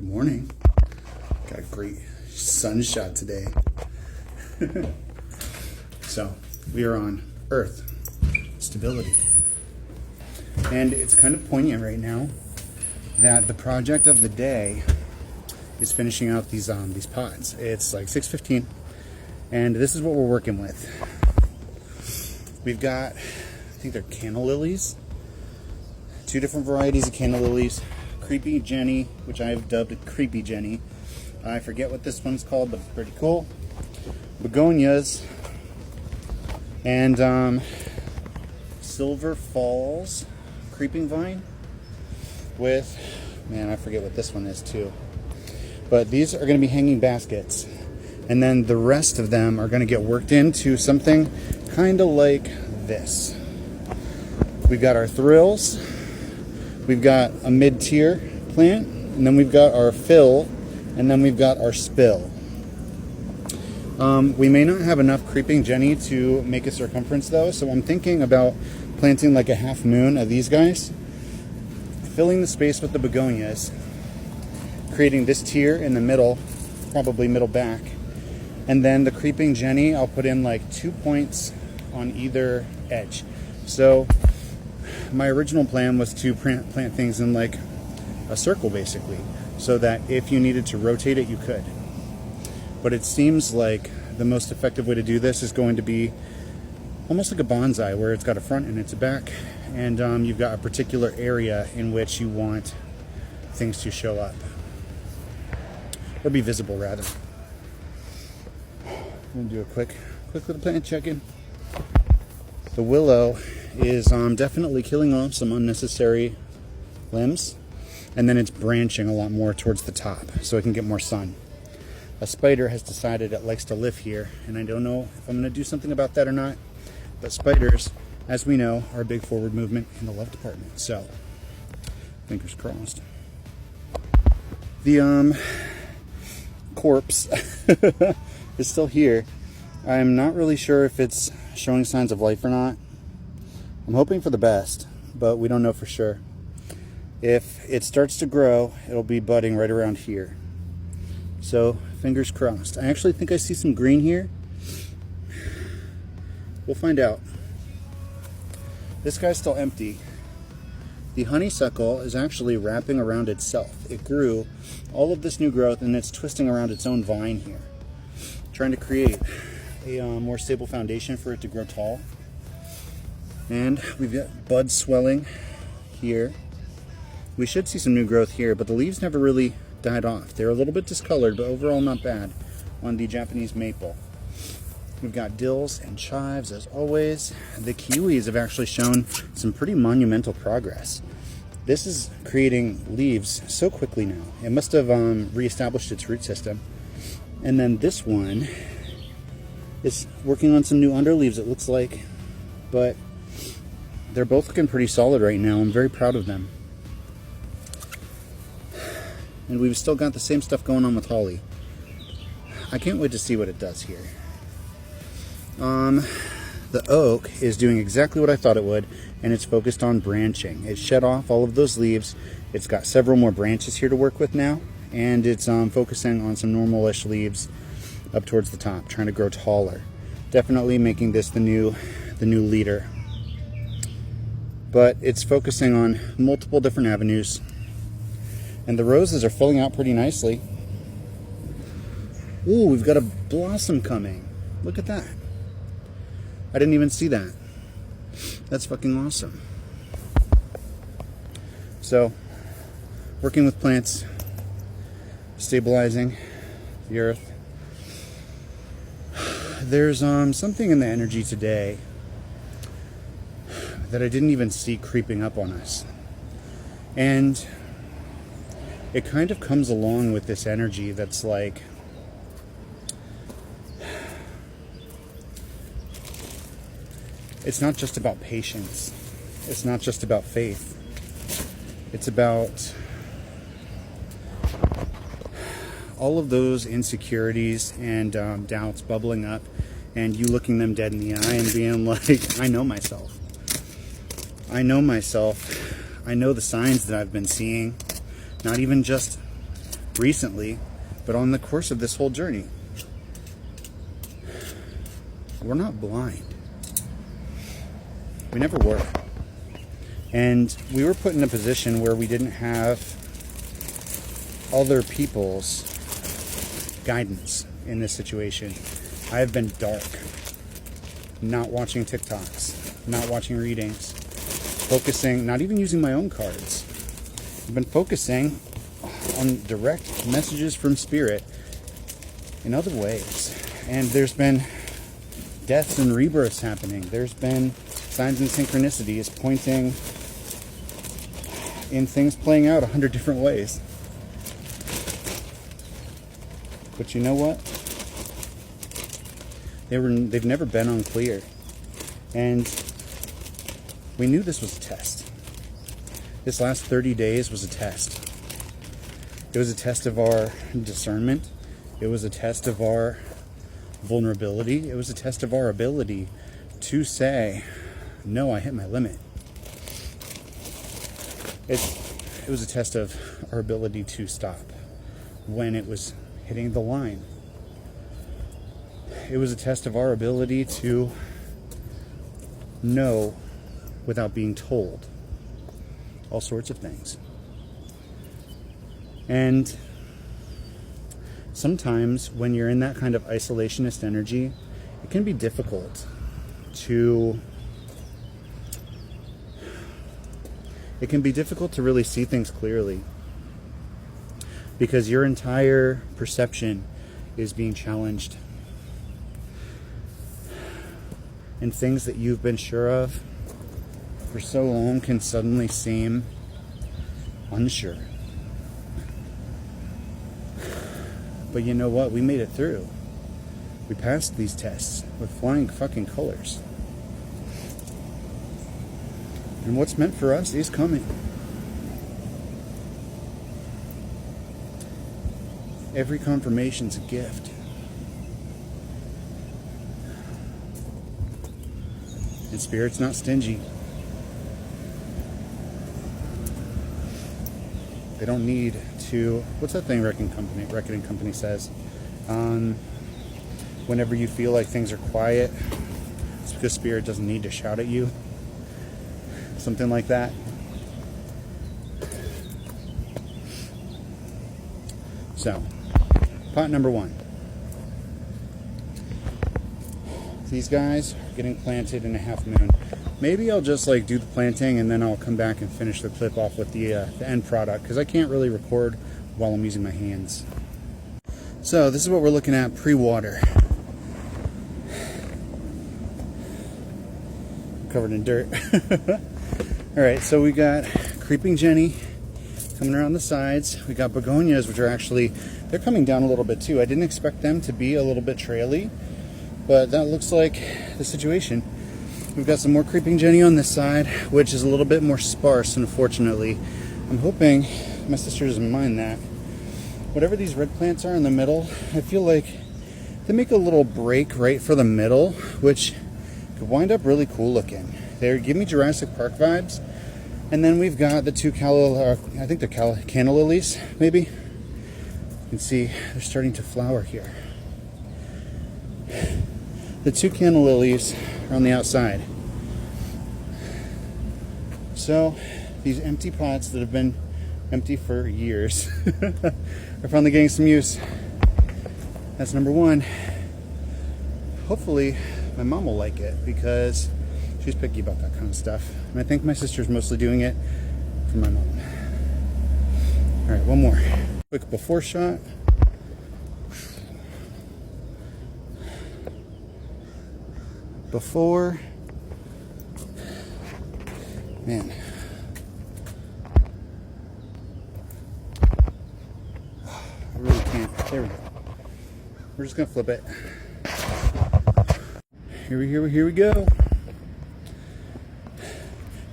Good morning. Got a great sun shot today. So we are on Earth, stability. And it's kind of poignant right now that the project of the day is finishing out these pods. It's like 6:15, and this is what we're working with. We've got, I think they're canna lilies, 2 different varieties of canna lilies. Creepy Jenny, which I've dubbed Creepy Jenny. I forget what this one's called, but it's pretty cool. Begonias and Silver Falls creeping vine with, man, I forget what this one is too. But these are going to be hanging baskets, and then the rest of them are going to get worked into something kind of like this. We've got our thrills, we've got a mid-tier plant, and then we've got our fill, and then we've got our spill. We may not have enough creeping Jenny to make a circumference though, so I'm thinking about planting like a half moon of these guys, filling the space with the begonias, creating this tier in the middle, probably middle back, and then the creeping Jenny I'll put in like 2 points on either edge. So my original plan was to plant things in like a circle basically, so that if you needed to rotate it, you could. But it seems like the most effective way to do this is going to be almost like a bonsai, where it's got a front and it's a back, and you've got a particular area in which you want things to show up, or be visible rather. I'm gonna do a quick little plant check-in. The willow is definitely killing off some unnecessary limbs, and then it's branching a lot more towards the top so it can get more sun. A spider has decided it likes to live here, and I don't know if I'm going to do something about that or not, but spiders, as we know, are a big forward movement in the love department, so fingers crossed. The corpse is still here. I'm not really sure if it's showing signs of life or not. I'm hoping for the best, but we don't know for sure. If it starts to grow, it'll be budding right around here. So, fingers crossed. I actually think I see some green here. We'll find out. This guy's still empty. The honeysuckle is actually wrapping around itself. It grew all of this new growth, and it's twisting around its own vine here, trying to create a more stable foundation for it to grow tall. And we've got buds swelling here. We should see some new growth here, but the leaves never really died off. They're a little bit discolored, but overall not bad on the Japanese maple. We've got dills and chives as always. The kiwis have actually shown some pretty monumental progress. This is creating leaves so quickly now. It must have reestablished its root system. And then this one is working on some new underleaves, it looks like, but they're both looking pretty solid right now. I'm very proud of them. And we've still got the same stuff going on with holly. I can't wait to see what it does here. The oak is doing exactly what I thought it would, and it's focused on branching. It shed off all of those leaves. It's got several more branches here to work with now, and it's focusing on some normal-ish leaves up towards the top, trying to grow taller. Definitely making this the new leader. But it's focusing on multiple different avenues. And the roses are filling out pretty nicely. Ooh, we've got a blossom coming. Look at that. I didn't even see that. That's fucking awesome. So, working with plants, stabilizing the earth. There's something in the energy today that I didn't even see creeping up on us. And it kind of comes along with this energy that's like, it's not just about patience. It's not just about faith. It's about all of those insecurities and doubts bubbling up, and you looking them dead in the eye and being like, I know myself. I know myself. I know the signs that I've been seeing. Not even just recently, but on the course of this whole journey. We're not blind. We never were. And we were put in a position where we didn't have other people's guidance in this situation. I have been dark. Not watching TikToks, not watching readings, focusing, not even using my own cards. I've been focusing on direct messages from Spirit in other ways. And there's been deaths and rebirths happening. There's been signs and synchronicities pointing in things playing out 100 different ways. But you know what? They've never been unclear. And we knew this was a test. This last 30 days was a test. It was a test of our discernment. It was a test of our vulnerability. It was a test of our ability to say, no, I hit my limit. It was a test of our ability to stop when it was hitting the line. It was a test of our ability to know without being told all sorts of things. And sometimes when you're in that kind of isolationist energy, it can be difficult to really see things clearly, because your entire perception is being challenged. And things that you've been sure of for so long can suddenly seem unsure. But you know what? We made it through. We passed these tests with flying fucking colors. And what's meant for us is coming. Every confirmation's a gift. And Spirit's not stingy. They don't need to... What's that thing Reckoning Company says? Whenever you feel like things are quiet, it's because Spirit doesn't need to shout at you. Something like that. So, pot number one. These guys are getting planted in a half moon. Maybe I'll just do the planting and then I'll come back and finish the clip off with the end product, because I can't really record while I'm using my hands. So this is what we're looking at pre-water. Covered in dirt. Alright, so we got Creeping Jenny coming around the sides. We got begonias, which are actually, they're coming down a little bit too. I didn't expect them to be a little bit traily, but that looks like the situation. We've got some more Creeping Jenny on this side, which is a little bit more sparse, unfortunately. I'm hoping my sister doesn't mind that. Whatever these red plants are in the middle, I feel like they make a little break right for the middle, which could wind up really cool looking. They give me Jurassic Park vibes. And then we've got the two I think they're canna lilies, maybe. You can see they're starting to flower here. The two canna lilies are on the outside. So these empty pots that have been empty for years are finally getting some use. That's number one. Hopefully my mom will like it, because she's picky about that kind of stuff. And I think my sister's mostly doing it for my mom. All right, one more. Quick before shot. Before. Man. I really can't. There we go. We're just gonna flip it. Here we go.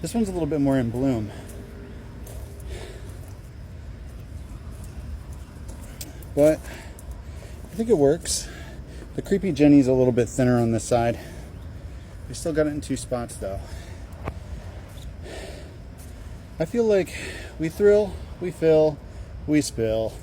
This one's a little bit more in bloom. But I think it works. The Creepy Jenny's a little bit thinner on this side. We still got it in two spots though. I feel like we thrill, we fill, we spill.